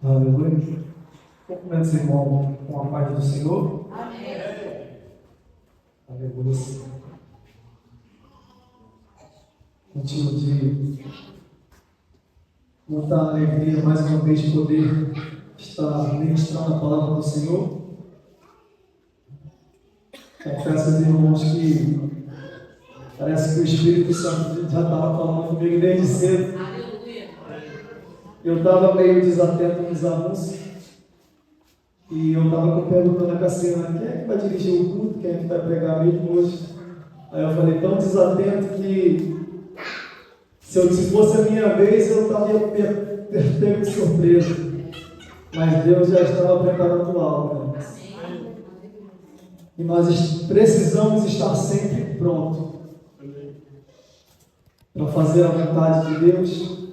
Aleluia. Cumprimento, irmão, com a paz do Senhor. Amém. Aleluia. Motivo de muita alegria mais uma vez de poder estar ministrando a palavra do Senhor. Confesso aos irmãos que parece que o Espírito Santo já estava falando comigo desde cedo. Aleluia. Eu estava meio desatento nos anúncios e eu estava perguntando a Cassiana: quem é que vai dirigir o culto? Quem é que vai pregar mesmo hoje? Aí eu falei, tão desatento que se fosse a minha vez eu estava pego de surpresa. Mas Deus já estava preparando algo, né? E nós precisamos estar sempre prontos para fazer a vontade de Deus,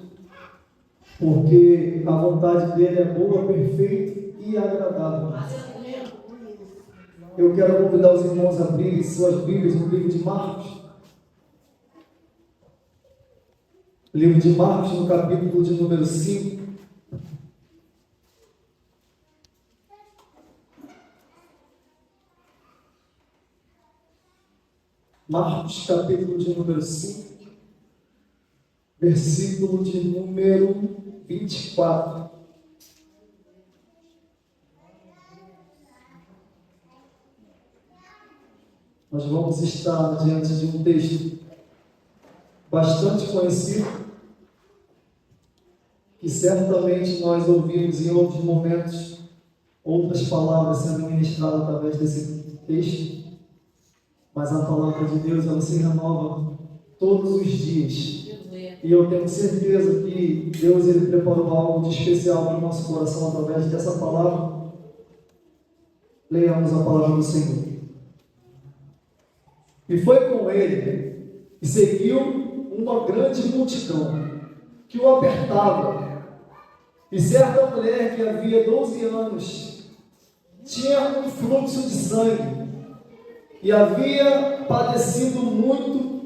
porque a vontade dele é boa, perfeita e agradável. Eu quero convidar os irmãos a abrirem suas Bíblias no livro de Marcos. Livro de Marcos, no capítulo de número 5. Marcos, capítulo de número 5, versículo de número 24. Nós vamos estar diante de um texto bastante conhecido, que certamente nós ouvimos em outros momentos, outras palavras sendo ministradas através desse texto, mas a palavra de Deus, ela se renova todos os dias. E eu tenho certeza que Deus, ele preparou algo de especial para o nosso coração através dessa palavra. Leiamos a palavra do Senhor. E foi com ele, e seguiu uma grande multidão, que o apertava. E certa mulher que havia 12 anos, tinha um fluxo de sangue, e havia padecido muito,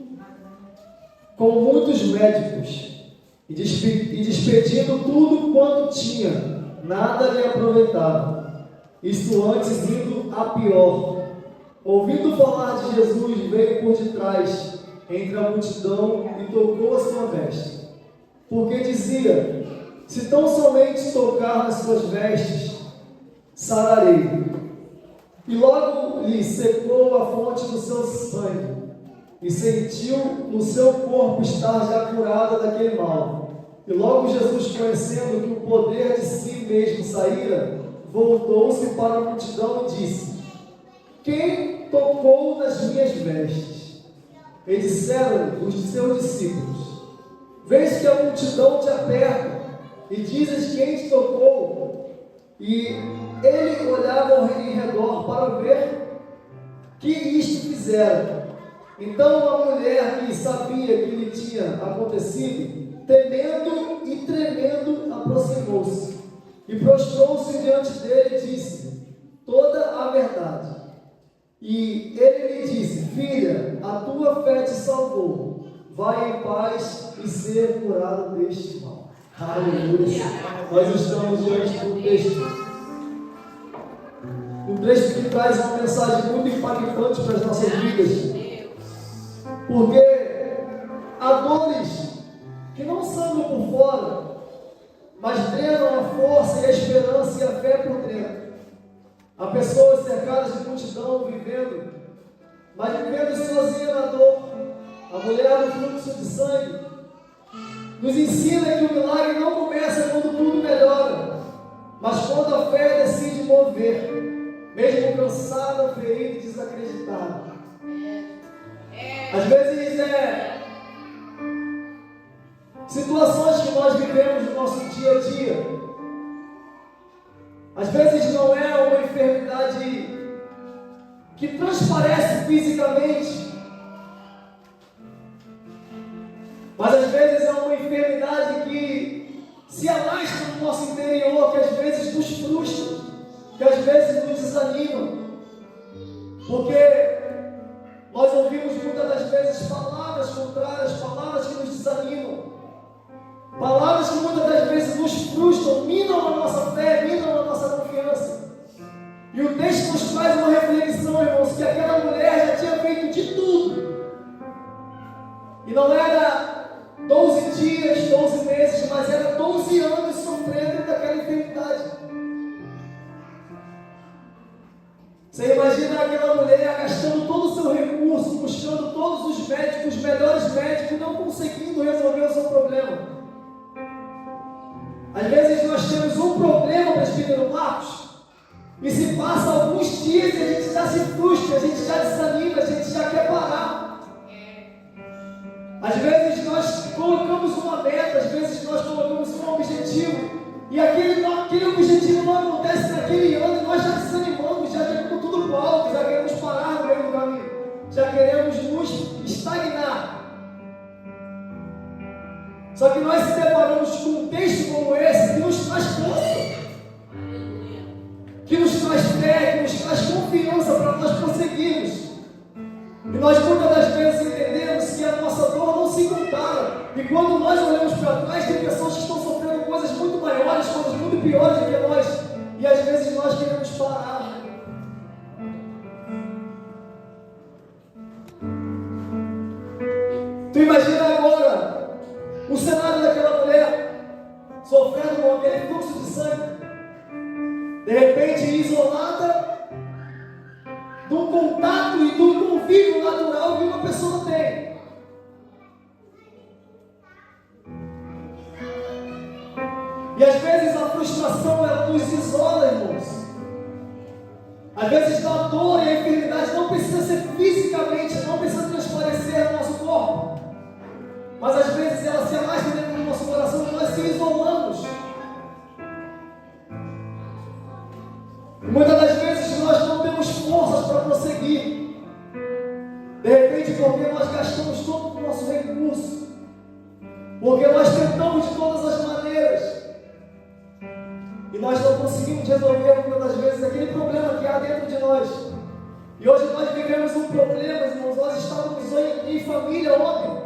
com muitos médicos, e despedindo tudo quanto tinha, nada lhe aproveitava. Isto antes indo a pior. Ouvindo falar de Jesus, veio por detrás, entre a multidão, e tocou a sua veste. Porque dizia: se tão somente tocar nas suas vestes, sararei. E logo lhe secou a fonte do seu sangue, e sentiu no seu corpo estar já curada daquele mal. E logo Jesus, conhecendo que o poder de si mesmo saíra, voltou-se para a multidão e disse: quem tocou nas minhas vestes? E disseram os seus discípulos: vês que a multidão te aperta, e dizes: quem te tocou? E ele olhava em redor para ver que isto fizeram. Então a mulher, que sabia que lhe tinha acontecido, temendo e tremendo, aproximou-se e prostrou-se diante dele e disse toda a verdade. E ele lhe disse: filha, a tua fé te salvou, vai em paz e ser curada deste mal. Aleluia. Nós estamos diante de um texto que traz uma mensagem muito impactante para as nossas vidas, porque há dores que não sangram por fora, mas drenam a força e a esperança e a fé por dentro. Há pessoas cercadas de multidão vivendo, mas vivendo sozinha na dor. A mulher do fluxo de sangue nos ensina que o milagre não começa quando tudo melhora, mas quando a fé decide mover, mesmo cansada, ferida e desacreditada. Às vezes situações que nós vivemos no nosso dia a dia, às vezes não é uma enfermidade que transparece fisicamente, mas às vezes é uma enfermidade que se alastra no nosso interior, que às vezes nos frustra, que às vezes nos desanima, porque nós ouvimos muitas das vezes palavras contrárias, palavras que nos desanimam, palavras que muitas das vezes nos frustram, minam a E o texto nos faz uma reflexão, irmãos, que aquela mulher já tinha feito de tudo. E não era 12 dias, 12 meses, mas era 12 anos sofrendo daquela enfermidade. Você imagina aquela mulher gastando todo o seu recurso, buscando todos os médicos, os melhores médicos, não conseguindo resolver o seu problema. Às vezes nós temos um problema, presbítero Marcos, e se passa alguns dias e a gente já se frustra, a gente já desanima, a gente já quer parar. Às vezes nós colocamos uma meta, às vezes nós colocamos um objetivo, e aquele objetivo não acontece naquele ano, e nós já desanimamos, já jogamos tudo para alto, já queremos parar no meio do caminho, já queremos nos estagnar. Só que nós se deparamos com um texto como esse que nos traz força, que nos traz fé, que nos traz confiança para nós prosseguirmos. E nós muitas das vezes entendemos que a nossa dor não se compara. E quando nós olhamos para trás, tem pessoas que estão sofrendo coisas muito maiores, coisas muito piores do que nós. E às vezes nós queremos parar. Tu imagina agora o cenário daquela mulher sofrendo com aquele fluxo de sangue, de repente isolada do contato e do convívio natural que uma pessoa tem. E às vezes a frustração ela nos isola, irmãos. Às vezes a dor e a enfermidade não precisa ser fisicamente, não precisa transparecer no nosso corpo, mas às vezes ela se alastra dentro do nosso coração e nós se isolamos. Muitas das vezes nós não temos forças para prosseguir. De repente, porque nós gastamos todo o nosso recurso, porque nós tentamos de todas as maneiras, e nós não conseguimos resolver muitas das vezes aquele problema que há dentro de nós. E hoje nós vivemos um problema, irmãos. Nós estávamos em família ontem,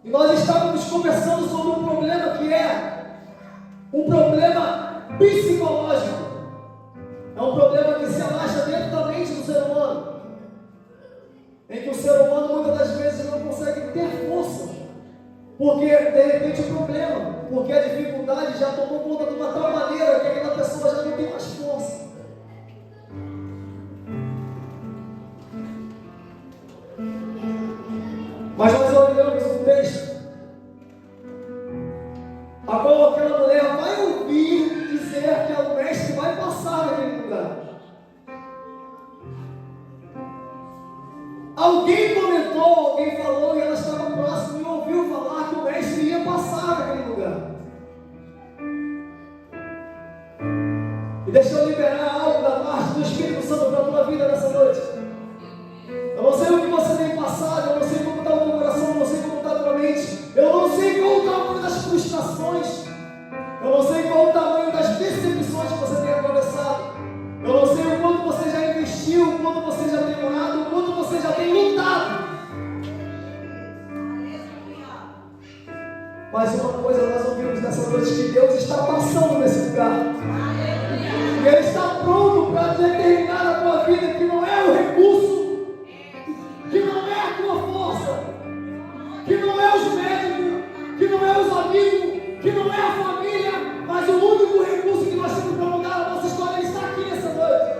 e nós estávamos conversando sobre um problema que é um problema psicológico. É um problema que se alastra dentro da mente do ser humano, em que o ser humano muitas das vezes não consegue ter força, porque de repente o problema, porque a dificuldade já tomou conta de uma tal maneira que aquela pessoa já não tem mais força. Mas nós olhamos um texto a qual aquela mulher vai ouvir dizer que o mestre vai passar naquele lugar. Alguém comentou, alguém falou, e ela estava próxima e ouviu falar que o mestre ia passar naquele lugar. E deixa eu liberar algo da parte do Espírito Santo para a tua vida nessa noite. Eu não sei o que você tem passado, eu não sei como está o teu coração, eu não sei como está a tua mente, eu não sei qual o tamanho das frustrações, eu não sei qual o tamanho das decepções que você tem atravessado, eu não sei o quanto você já investiu, o quanto você já tem orado, o quanto você já tem lutado. Mas uma coisa nós ouvimos nessa noite, que Deus está passando nesse lugar. E Ele está pronto para determinar na tua vida que não é o recurso, que não é a tua força, que não é os médicos, que não é os amigos, que não é a família, mas o único recurso que nós temos para mudar a nossa história, ele está aqui nessa noite.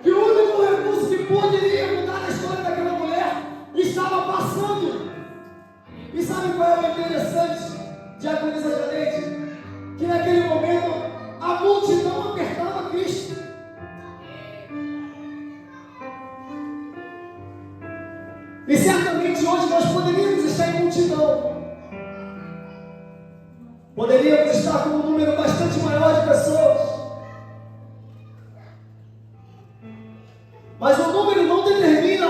Que o único recurso que poderia mudar a história daquela mulher estava passando. E sabe qual é o interessante, Diaconisa Janete? Que naquele momento a multidão apertava Cristo. E certamente hoje nós poderíamos estar em multidão. Poderíamos estar com um número bastante maior de pessoas. Mas o número não determina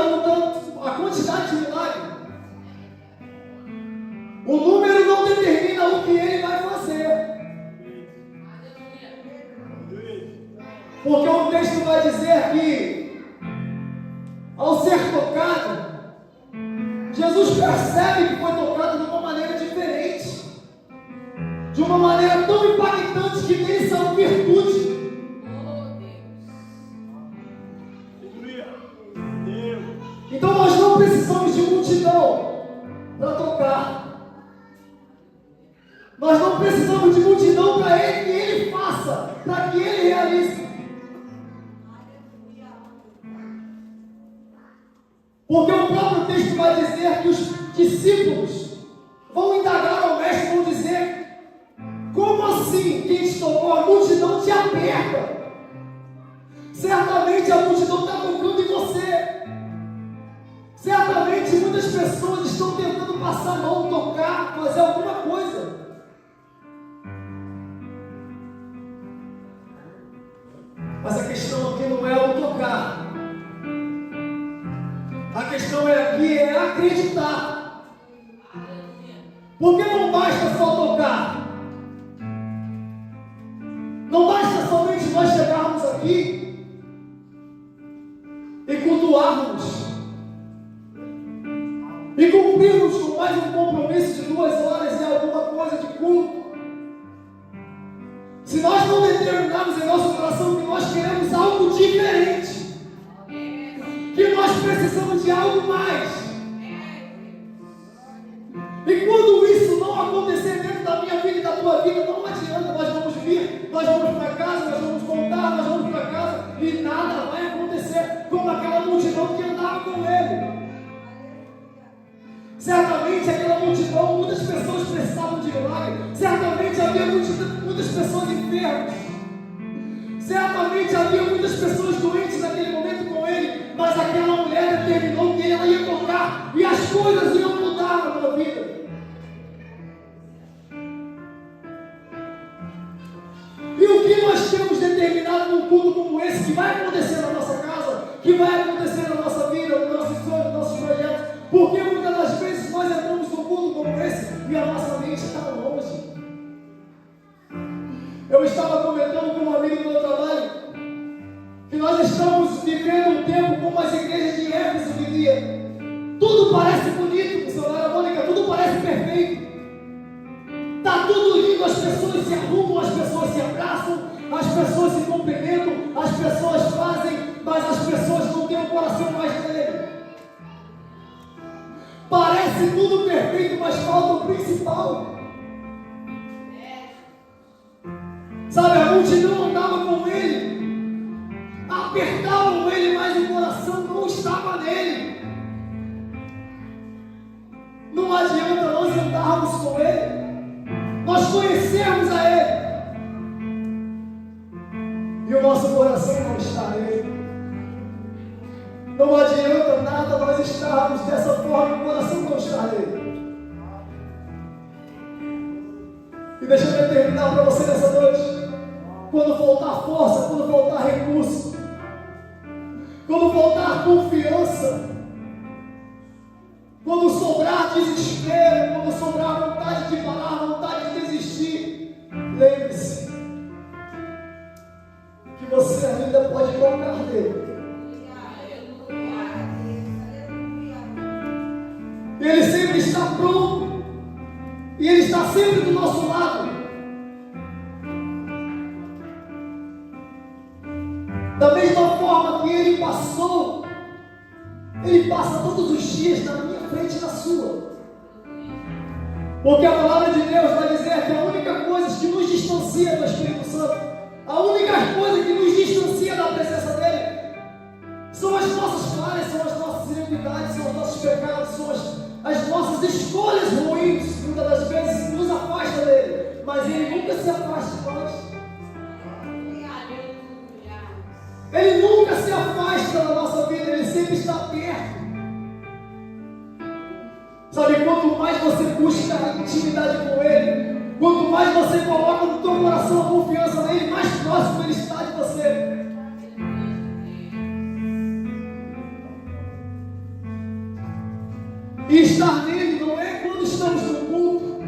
a quantidade de milagre. O número não determina o que ele vai fazer. Porque o texto vai dizer que, ao ser tocado, Jesus percebe que foi tocado de uma maneira diferente, de uma maneira tão impactante que nele saiu virtude. precisamos de multidão para tocar. Nós não precisamos de multidão para que Ele faça, para que Ele realize. Porque o próprio texto vai dizer que os discípulos vão indagar ao mestre, vão dizer: como assim quem te tocou? A multidão te aperta. Certamente a multidão está tocando em você. Certamente muitas pessoas estão tentando passar a mão, tocar, fazer alguma coisa. Mas a questão aqui não é o tocar. A questão aqui é acreditar. Porque não basta só tocar. Não basta somente nós chegarmos aqui e cultuarmos e cumprirmos com mais um compromisso de 2 horas e alguma coisa de culto. Se nós não determinarmos em nosso coração que nós queremos algo diferente, que nós precisamos de algo mais, e quando isso não acontecer dentro da minha vida e da tua vida, não adianta, nós vamos vir, nós vamos para casa, nós vamos voltar, nós vamos para casa e nada vai acontecer como aquela multidão que andava com ele. Certamente aquela multidão, muitas pessoas precisavam de milagre. Certamente havia muitas pessoas enfermas. Certamente havia muitas pessoas doentes naquele momento com ele. Mas aquela mulher determinou que ela ia tocar e as coisas iam mudar na sua vida. E o que nós temos determinado num culto como esse, que vai acontecer na nossa casa, que vai acontecer na nossa vida, nos nossos sonhos, nos nossos projetos? Porque muitas das vezes nós entramos num culto como esse e a nossa mente está longe. Eu estava comentando com um amigo do meu trabalho que nós estamos vivendo um tempo como as igrejas de Éfeso viviam. Tudo parece bonito, missionária Mônica, tudo parece perfeito. Está tudo lindo, as pessoas se arrumam, as pessoas se abraçam, as pessoas se cumprimentam, as pessoas fazem, mas as pessoas não têm o coração mais dele. Parece tudo perfeito, mas falta o principal. Sabe, a multidão andava com ele, apertavam ele, mas o coração não estava nele. Não adianta nós andarmos com ele, nós conhecermos a ele e o nosso coração não está nele. Não adianta nada nós estarmos dessa forma e o coração não está nele. E deixa eu determinar para você nessa noite: quando faltar força, quando faltar recurso, quando faltar confiança, quando sobrar desespero, quando sobrar vontade de parar, vontade de desistir, lembre-se que você ainda pode tocar nele. Ele sempre está pronto e Ele está sempre do nosso lado. Da mesma forma que Ele passou, Ele passa todos os dias na minha frente e na sua. Porque a palavra de Deus vai dizer que a única coisa que nos distancia do Espírito Santo, a única coisa que nos distancia da presença dEle, são as nossas falhas, são as nossas iniquidades, são os nossos pecados, são as nossas escolhas ruins. Muitas das vezes nos afasta dele, mas Ele nunca se afasta de nós. Ele nunca se afasta da nossa vida, Ele sempre está perto. Sabe, quanto mais você busca a intimidade com Ele, quanto mais você coloca no teu coração a confiança nele, mais próximo Ele está de você. E estar nele não é quando estamos no culto.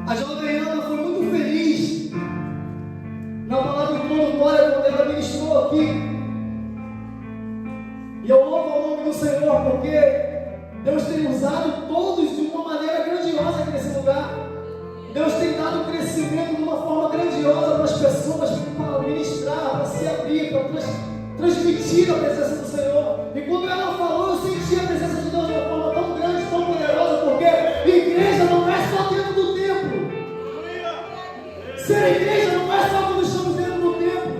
A jovem Ana foi muito feliz na palavra do Dono Glória quando ela ministrou aqui. E eu louvo o nome do Senhor porque Deus tem usado todos de uma maneira grandiosa aqui nesse lugar. Deus tem dado crescimento de uma forma grandiosa para as pessoas, para ministrar, para se abrir, para transmitir a presença do Senhor. E quando ela falou, eu senti a presença de Deus de uma forma tão grande, tão poderosa, porque igreja não é só dentro do templo. Ser igreja não é só quando estamos dentro do templo.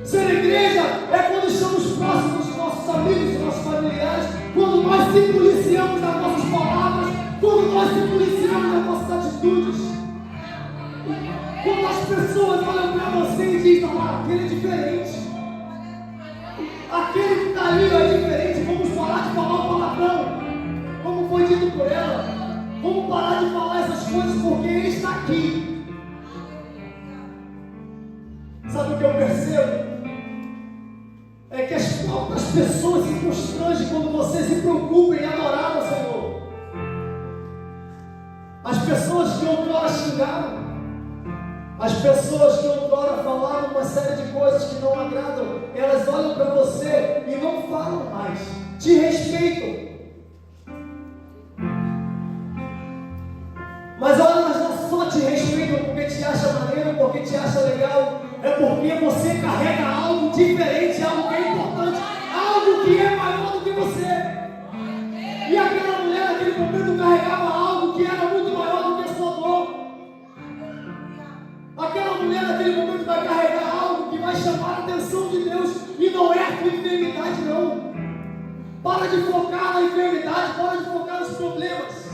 Ser igreja é quando estamos próximos dos nossos amigos, dos nossos familiares, quando nós se policiamos nas nossas palavras, quando nós se policiamos nas nossas atitudes. Quando as pessoas olham para você e dizem, ah, aquele é diferente. Aquele que está ali é diferente. Vamos parar de falar o palavrão, como foi dito por ela. Vamos parar de falar essas coisas porque ele está aqui. Sabe o que eu percebo? É que as próprias pessoas se constrangem quando você se preocupa em adorar o Senhor. As pessoas que outrora xingaram, as pessoas que outrora falaram uma série de coisas que não agradam, elas olham para você e não falam mais, te respeitam. Mas olha, elas não só te respeitam porque te acham maneiro, porque te acham legal, é porque você carrega algo diferente, algo que é importante, algo que é maior do que você. E aquela mulher naquele momento carregava algo que era muito maior do que a sua dor. Aquela mulher naquele momento vai carregar algo que vai chamar a atenção de Deus, e não é a tua enfermidade, não. Para de focar na enfermidade, para de focar nos problemas.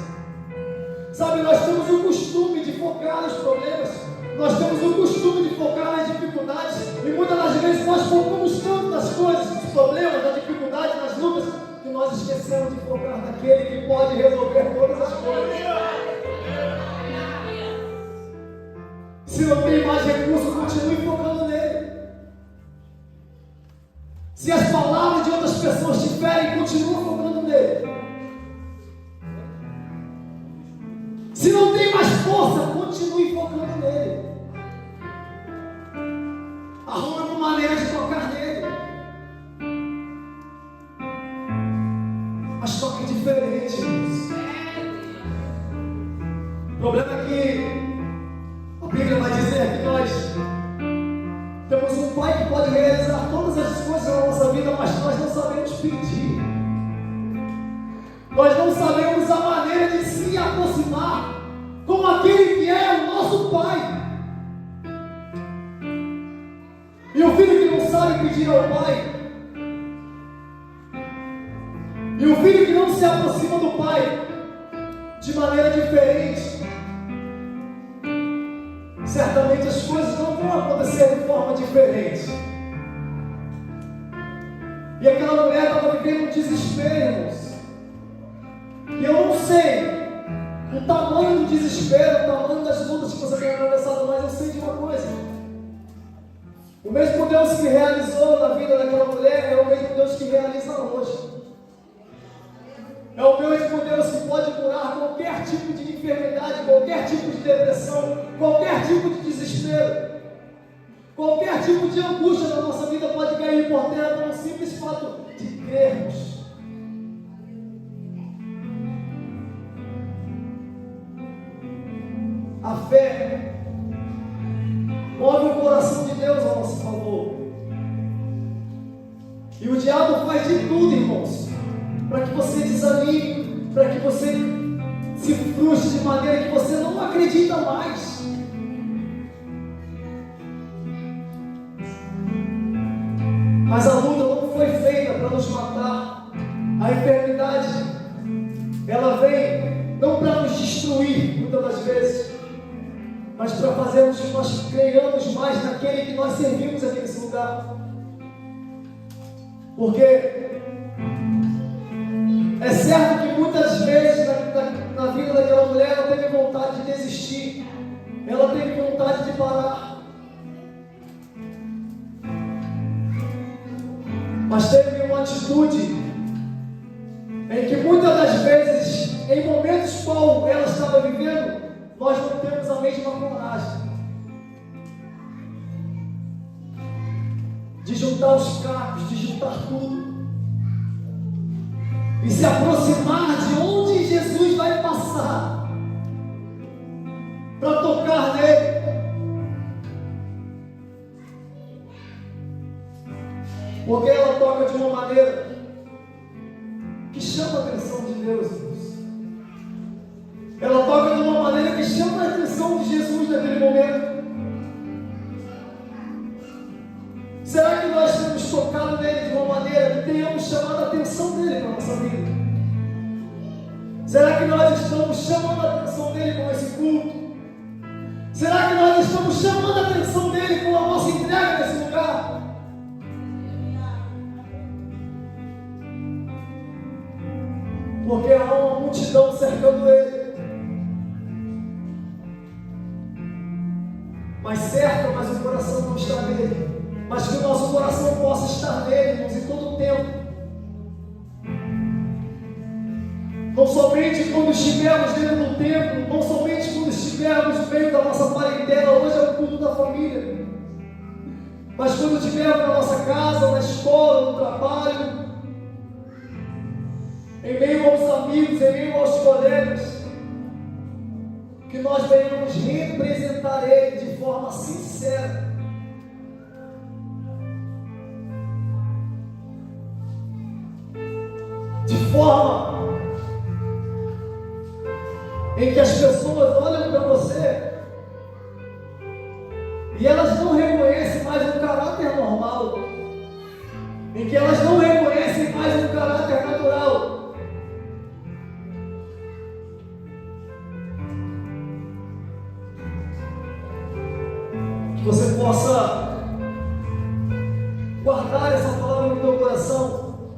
Sabe, nós temos o costume de focar nos problemas, nós temos o costume de focar nas dificuldades, e muitas das vezes nós focamos tanto nas coisas, nos problemas, nas dificuldades, nas lutas, que nós esquecemos de focar naquele que pode resolver todas as coisas. Se não tem mais recursos, continue focando nele. Se as palavras de outras pessoas te ferem, continue focando nele. Se não tem mais força, continue focando nele. Arrume uma maneira de tocar nele. Mas toque diferente, irmãos. O problema é que a Bíblia vai dizer que nós temos um Pai que pode realizar todas as coisas na nossa vida, mas nós não sabemos pedir. Nós não sabemos a maneira de se aproximar com aquele que é o nosso Pai. E o filho que não sabe pedir ao Pai, e o filho que não se aproxima do Pai de maneira diferente, certamente as coisas não vão acontecer de forma diferente. E aquela mulher estava vivendo um desespero, irmãos. E eu não sei o tamanho do desespero, o tamanho das lutas que você tem atravessado, mas eu sei de uma coisa: o mesmo Deus que realizou na vida daquela mulher é o mesmo Deus que realiza hoje. É o mesmo Deus que pode curar qualquer tipo de enfermidade, qualquer tipo de depressão, qualquer tipo de desespero, qualquer tipo de angústia na nossa vida pode cair por terra pelo simples fato de crermos. A fé move o coração de Deus a nosso favor. E o diabo faz de tudo, irmãos, para que você desanime, para que você se frustre de maneira que você não acredita mais. Mas a luta não foi feita para nos matar. A enfermidade, ela vem não para nos destruir, muitas das vezes, mas para fazermos que nós creiamos mais naquele que nós servimos aqui nesse lugar. Porque é certo que muitas vezes na vida daquela mulher ela teve vontade de desistir, ela teve vontade de parar, mas teve uma atitude em que muitas das vezes, em momentos qual ela estava vivendo, nós não temos a mesma coragem de juntar os cacos, de juntar tudo e se aproximar de onde Jesus vai passar para tocar nele. maneira que chama a atenção de Deus, irmãos. Ela toca de uma maneira que chama a atenção de Jesus naquele momento. Será que nós temos tocado nele de uma maneira que tenhamos chamado a atenção dele para a nossa vida? Será que nós estamos chamando a atenção dele com esse culto? Será que nós estamos chamando a atenção dele com a nossa entrega nesse lugar? Porque há uma multidão cercando ele. Mas cerca, mas o coração não está nele. Mas que o nosso coração possa estar nele, irmãos, em todo o tempo. Não somente quando estivermos dentro do templo, não somente quando estivermos no meio da nossa parentela, hoje é o culto da família. Mas quando estivermos na nossa casa, na escola, no trabalho, em meio aos amigos, em meio aos colegas, que nós venhamos representar Ele de forma sincera. De forma em que as pessoas olham para você e elas não reconhecem mais um caráter normal, em que elas não reconhecem mais um caráter natural. Que você possa guardar essa palavra no teu coração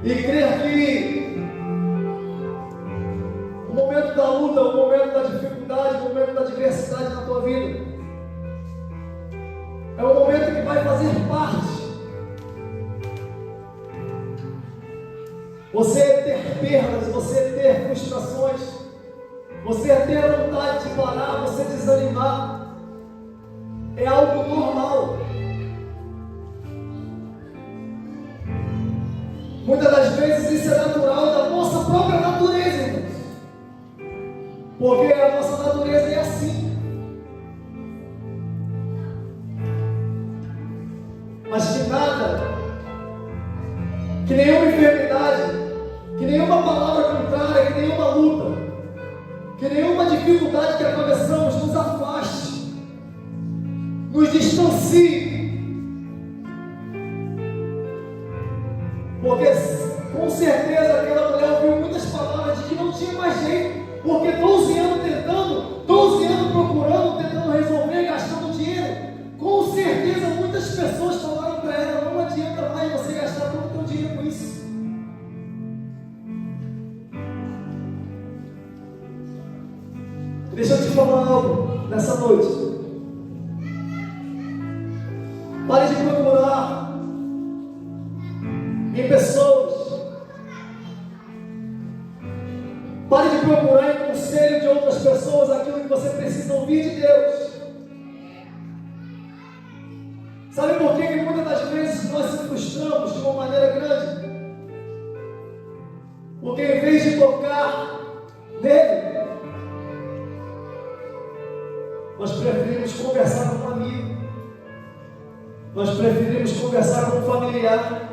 e crer que o momento da luta, o momento da dificuldade, o momento da adversidade na tua vida é um momento que vai fazer parte. Você ter perdas, você ter frustrações, você ter vontade de parar, você desanimar, é algo normal. Muitas das vezes isso é natural da nossa própria natureza, irmãos. Porque a nossa natureza é assim. Mas que nada, que nenhuma enfermidade, que nenhuma palavra contrária, que nenhuma luta, que nenhuma dificuldade que atravessamos nos afaste, nos distancie. Porque com certeza aquela mulher ouviu muitas palavras de que não tinha mais jeito, porque 12 anos tentando, 12 anos procurando, tentando resolver, gastando dinheiro. Com certeza muitas pessoas falaram para ela: não adianta mais você gastar todo o teu dinheiro com isso. Deixa eu te falar algo nessa noite. Pare de procurar em pessoas. Pare de procurar em conselho de outras pessoas aquilo que você precisa ouvir de Deus. Sabe por que muitas das vezes nós se frustramos de uma maneira grande? Porque em vez de tocar nele, nós preferimos conversar com um amigo, nós preferimos conversar com um familiar.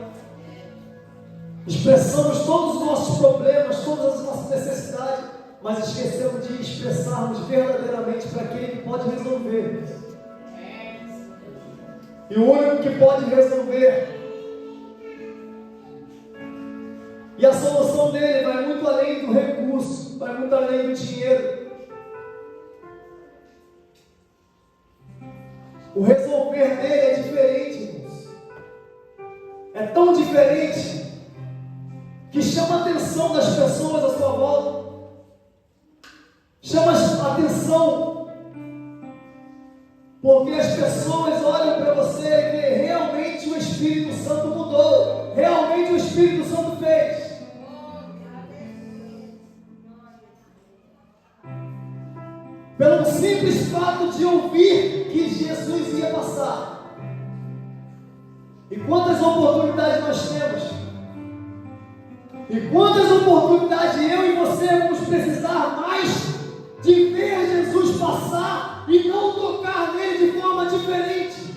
Expressamos todos os nossos problemas, todas as nossas necessidades, mas esquecemos de expressarmos verdadeiramente para aquele que pode resolver. E o único que pode resolver, e a solução dele vai muito além do recurso, vai muito além do dinheiro. O resolver dele é diferente, irmãos. É tão diferente que chama a atenção das pessoas à sua volta. Chama a atenção porque as pessoas olham para você e veem: realmente o Espírito Santo mudou, realmente o Espírito Santo fez. Pelo simples fato de ouvir que Jesus ia passar. E quantas oportunidades nós temos? E quantas oportunidades eu e você vamos precisar mais de ver Jesus passar e não tocar nele de forma diferente?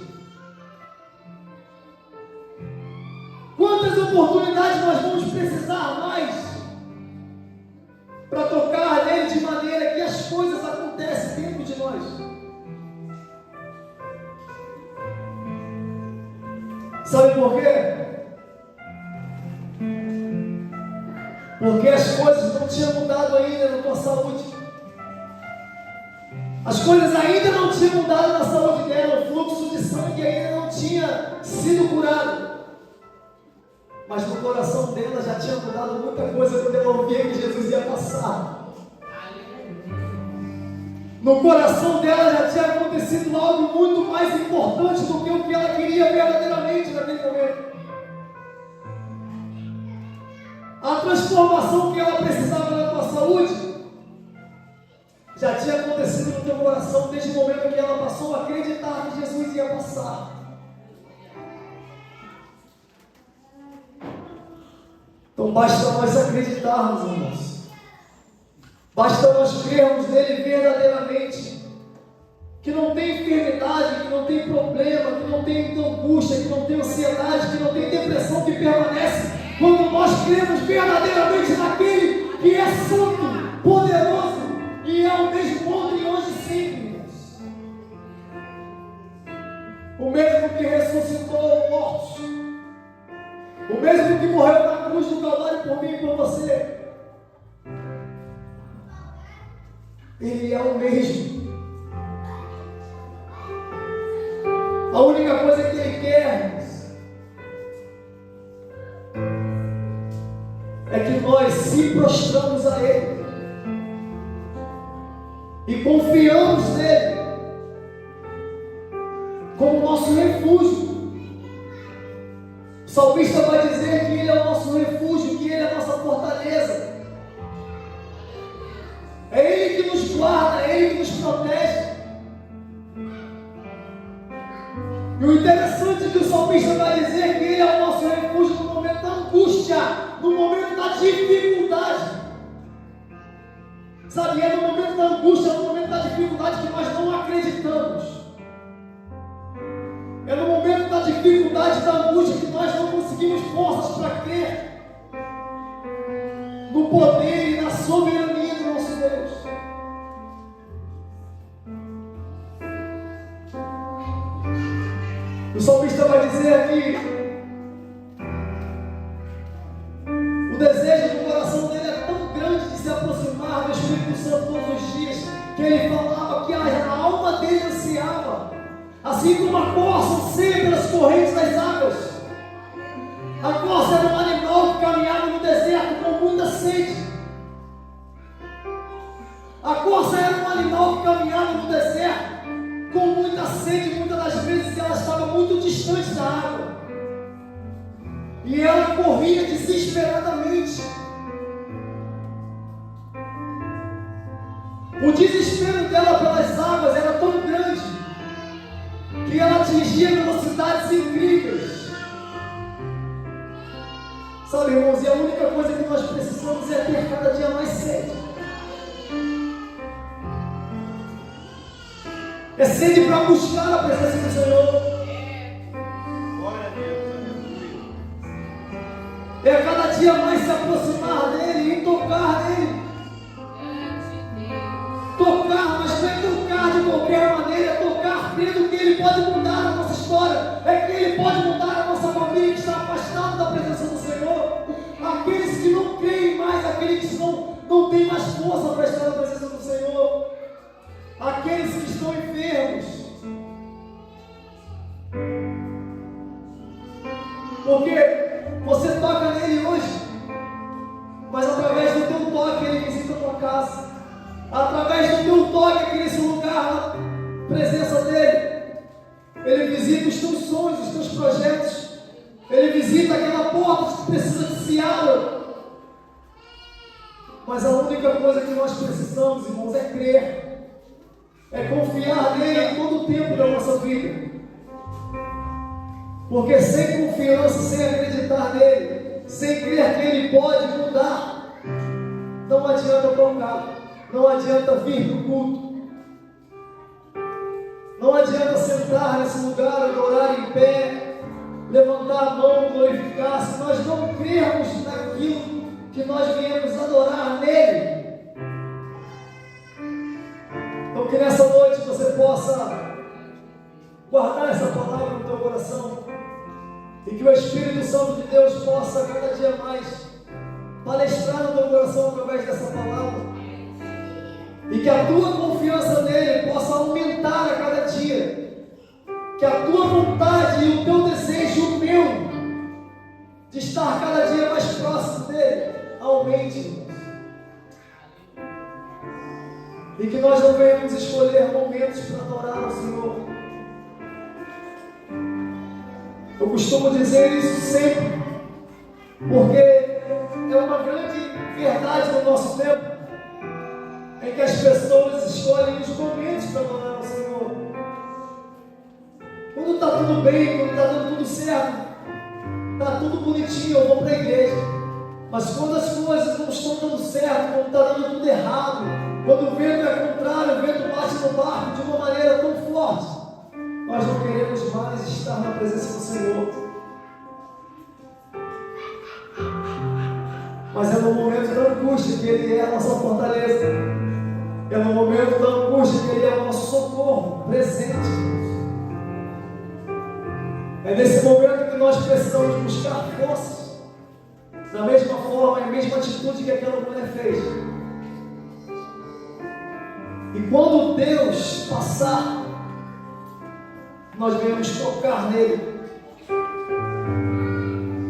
Sabe por quê? Porque as coisas não tinham mudado ainda na tua saúde. As coisas ainda não tinham mudado na saúde dela. O fluxo de sangue ainda não tinha sido curado. Mas no coração dela já tinha mudado muita coisa quando ela ouvia que Jesus ia passar. No coração dela já tinha acontecido algo muito mais importante do que o que ela queria verdadeiramente naquele momento. A transformação que ela precisava na tua saúde já tinha acontecido no teu coração desde o momento que ela passou a acreditar que Jesus ia passar. Então basta nós acreditarmos, irmãos. Basta nós crermos nele verdadeiramente. Que não tem enfermidade, que não tem problema, que não tem angústia, que não tem ansiedade, que não tem depressão que permanece. Quando nós cremos verdadeiramente naquele que é santo, poderoso e é o mesmo ontem, hoje e sempre, irmãos. O mesmo que ressuscitou mortos. O mesmo que morreu na cruz do Calvário por mim e por você. Ele é o mesmo. A única coisa que Ele quer é que nós se prostramos a Ele e confiamos nele como nosso refúgio. O salmista vai dizer que Ele é o nosso refúgio, que Ele é a nossa fortaleza. É Ele que nos guarda, é Ele que nos protege. E o interessante é que o salmista vai dizer que Ele é o nosso refúgio no momento da angústia, no momento da dificuldade. Sabe, é no momento da angústia, no momento da dificuldade que nós não acreditamos. É no momento da dificuldade, da angústia, que nós não conseguimos forças para crer no poder e na soberania do nosso Deus. O salmista vai dizer aqui: o desejo do coração dele é tão grande de se aproximar do Espírito Santo todos os dias, que ele falava que a alma dele ansiava. Assim como a corça anseia pelas correntes das águas. A corça era um animal que caminhava no deserto com muita sede. A corça era um animal que caminhava no deserto com muita sede. Muitas das vezes ela estava muito distante da água. E ela corria desesperadamente. O desespero dela pelas águas era tão grande que ela atingia velocidades incríveis. Sabe, irmãos, e a única coisa que nós precisamos é ter cada dia mais sede. É sede para buscar a presença do Senhor. É cada dia mais se aproximar dEle e tocar nele. Tocar, mas não é tocar de qualquer maneira, é tocar crendo que Ele pode mudar a nossa história, é que Ele pode mudar a nossa família que está afastada da presença do Senhor. Aqueles que não creem mais, aqueles que não têm mais força para estar na presença do Senhor, aqueles que estão enfermos. Porque você toca nele hoje, mas através do teu toque Ele visita a tua casa. Através do teu toque aqui nesse lugar, na presença dEle, Ele visita os teus sonhos, os teus projetos. Ele visita aquela porta que precisa que se abra. Mas a única coisa que nós precisamos, irmãos, é crer. É confiar nele em todo o tempo da nossa vida. Porque sem confiança, sem acreditar nele, sem crer que Ele pode mudar, não adianta tocar. Não adianta vir no culto. Não adianta sentar nesse lugar, adorar em pé, levantar a mão, glorificar, se nós não crermos naquilo que nós viemos adorar nele. Então que nessa noite você possa guardar essa palavra no teu coração E que o Espírito Santo de Deus possa cada dia mais palestrar no teu coração através dessa palavra. E que a tua confiança nele possa aumentar a cada dia. Que a tua vontade e o teu desejo, o meu, de estar cada dia mais próximo dele, aumente. E que nós não venhamos escolher momentos para adorar ao Senhor. Eu costumo dizer isso sempre, porque é uma grande verdade no nosso tempo, em que as pessoas escolhem os momentos para adorar ao Senhor. Quando está tudo bem, quando está dando tudo certo, está tudo bonitinho, eu vou para a igreja. Mas quando as coisas não estão dando certo, quando está dando tudo errado, quando o vento é contrário, o vento bate no barco de uma maneira tão forte, nós não queremos mais estar na presença do Senhor. Mas é no momento da angústia que Ele é a nossa fortaleza. É no momento da angústia que Ele é o nosso socorro presente. É nesse momento que nós precisamos buscar forças, da mesma forma e mesma atitude que aquela mulher fez. E quando Deus passar, nós venhamos tocar nele.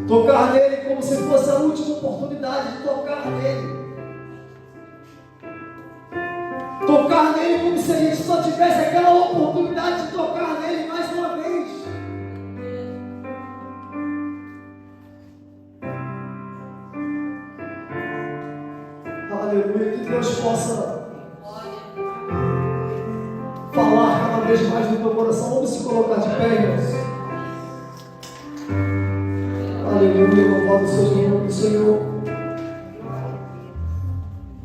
Tocar nele como se fosse a última oportunidade de tocar nele. Tocar nele como se a gente só tivesse aquela oportunidade de tocar nele mais uma vez. Aleluia, que Deus possa falar cada vez mais no teu coração. Vamos se colocar de pé, irmãos. Aleluia, louvado seja o nome do Senhor.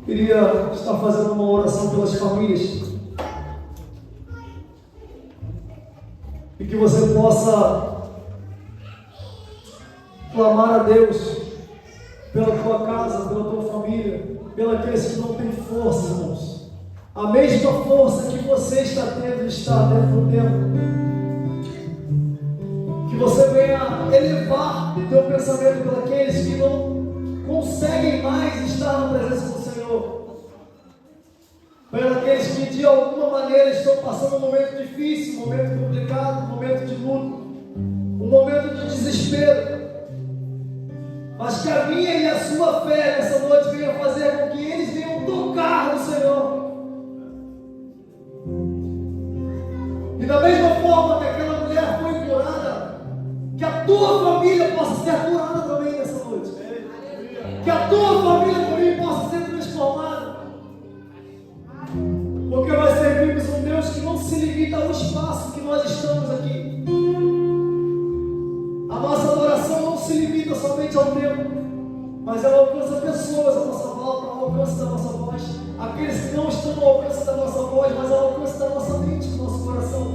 Queria estar fazendo uma oração pelas famílias. E que você possa clamar a Deus pela tua casa, pela tua família, pelos que não têm força, irmãos. A mesma força que você está tendo dentro do tempo. Que você venha elevar o teu pensamento para aqueles que não conseguem mais estar na presença do Senhor. Para aqueles que de alguma maneira estão passando um momento difícil, um momento complicado, um momento de luto, um momento de desespero. Mas que a minha e a sua fé nessa noite venha fazer com que eles venham tocar no Senhor. E da mesma forma que aquela mulher foi curada, que a tua família possa ser curada também nessa noite. Que a tua família também possa ser transformada. Porque nós servimos um Deus que não se limita ao espaço que nós estamos aqui. A nossa adoração não se limita somente ao tempo, mas ela alcança pessoas à nossa volta, ao alcance da nossa voz. Aqueles que não estão ao alcance da nossa voz, mas ao alcance da nossa mente, do nosso coração.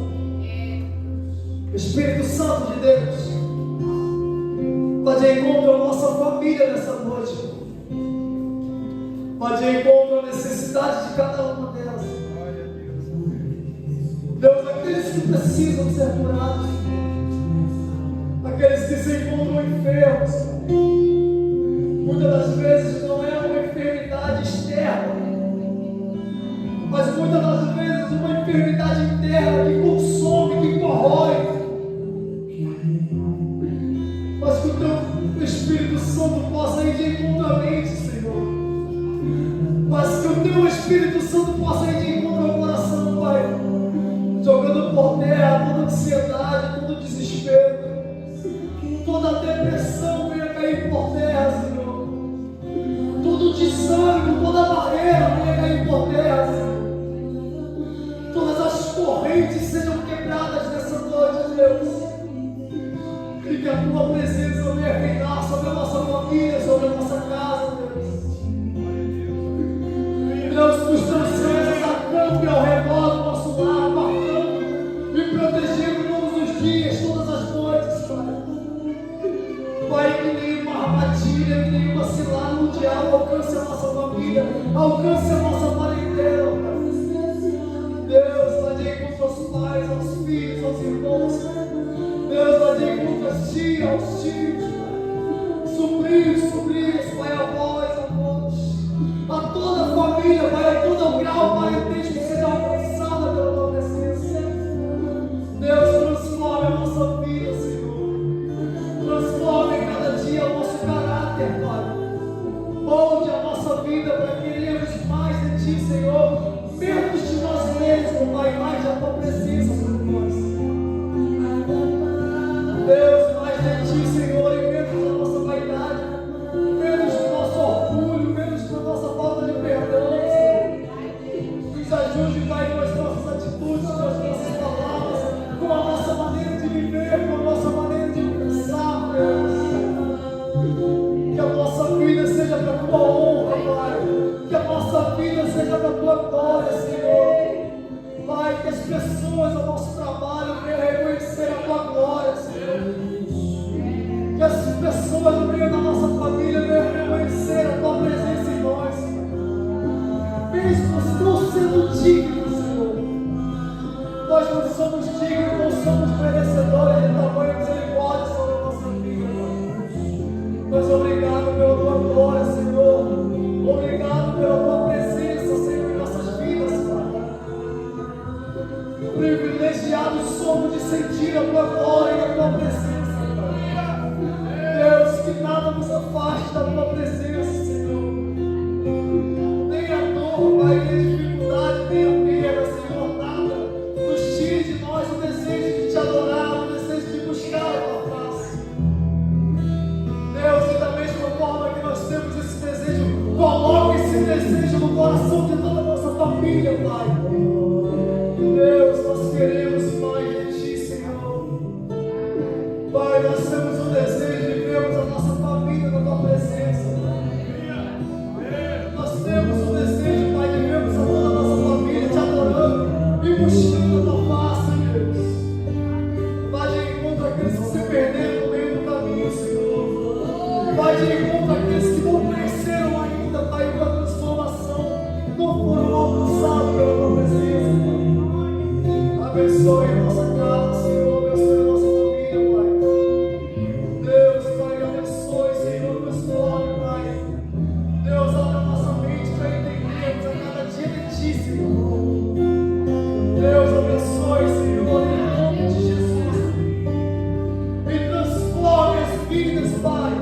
Espírito Santo de Deus, vá de encontro à nossa família nessa noite. Vá de encontro à necessidade de cada uma delas. Deus, aqueles que precisam ser curados, aqueles que se encontram enfermos, muitas das vezes não é uma enfermidade externa, mas muitas das vezes uma enfermidade interna que consome, que corrói. Mas que o teu Espírito Santo possa ir de encontro à mente, Senhor. Mas que o teu Espírito Santo possa ir de encontro ao coração, Pai, jogando por terra toda ansiedade, todo desespero, toda depressão venha cair por terra, Senhor. Todo desânimo, toda barreira venha cair por terra, Senhor. Todas as correntes sejam quebradas nessa noite, Deus. E que a tua presença venha reinar sobre a nossa família, sobre a nossa casa, Deus. Deus, que os teus anjos acampem ao redor do nosso lar, guardando e protegendo todos os dias, todas as noites, Pai. Pai, que nenhuma armadilha, que nenhuma cilada do diabo alcance a nossa família, alcance a nossa parentela, Pai. Deus, vá de encontro aos pais, aos filhos, aos irmãos. Deus, vá de encontro às tias, aos desejo, coloque esse desejo no coração de toda a nossa família, Pai. Deus, nós queremos mais de Ti, Senhor. Pai, nós temos um desejo de vermos a nossa família na Tua presença. Nós temos um desejo, Pai, de vermos a toda a nossa família Te adorando e buscando a Tua face, Deus. Vai de encontro àqueles que se perderam no meio do caminho, Senhor. Vai de encontro àqueles que não conheceram ainda, Pai, uma transformação, não foram alcançados pela Tua presença, Pai. Abençoe a nossa casa, Senhor, abençoe a nossa família, Pai. Deus, Pai, abençoe, Senhor, abençoe, Pai. Deus, abre a nossa mente para entendermos a cada dia de Ti, Senhor. Deus, abençoe, Senhor, em nome de Jesus. E transforme as vidas, Pai,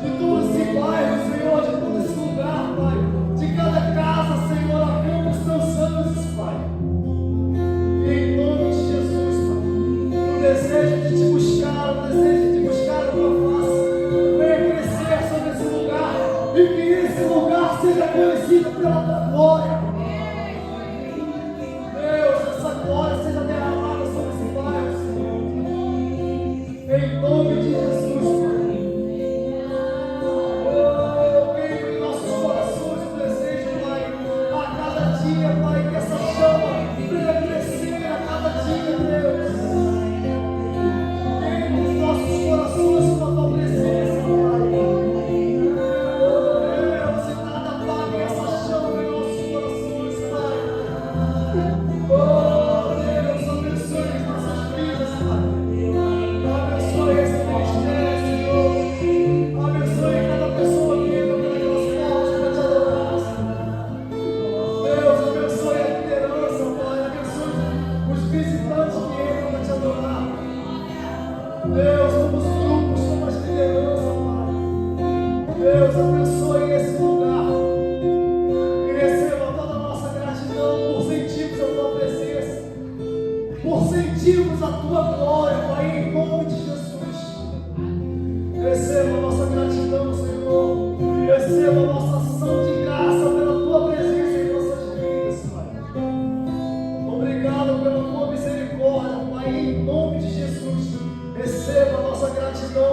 de todo esse bairro, Senhor, de todo esse lugar, Pai. De cada casa, Senhor, arranca os Teus anjos, Pai. E em nome de Jesus, Pai, no desejo de Te buscar, no desejo de buscar a Tua face, venha crescer sobre esse lugar e que esse lugar seja conhecido pela Tua glória. Deus, essa glória seja derramada sobre esse bairro, Senhor. Em nome de Jesus, Pai. Oh, venha em nossos corações o desejo, Pai, a cada dia, Pai, que essa chama venha crescer a cada dia, Deus. Venha nos nossos corações com a Tua presença, Pai. Deus, e nada apague essa chama em nossos corações, Pai. Oh, Deus, abençoe as nossas vidas, Pai. Abençoe esse ministério, Senhor. Abençoe cada pessoa que entra pelas portas para Te adorar, Senhor. Deus, abençoe a liderança, Pai. Abençoe os visitantes que entram para Te adorar. Deus, como os grupos, como as lideranças, Pai. Deus, abençoe esse lugar. E receba toda a nossa gratidão por sentirmos a Tua presença, por sentirmos a Tua glória, Pai, em nome de Jesus. Receba a nossa gratidão, Senhor. Receba a nossa ação de graça pela Tua presença em nossas vidas, Pai. Obrigado pela Tua misericórdia, Pai, em nome de Jesus. Receba a nossa gratidão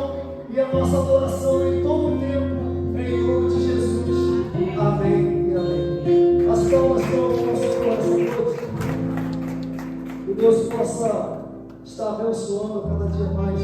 e a nossa adoração em todo o tempo, em nome de Jesus. Amém e amém. As palmas estão no nosso coração todos. Que Deus possa estar abençoando cada dia mais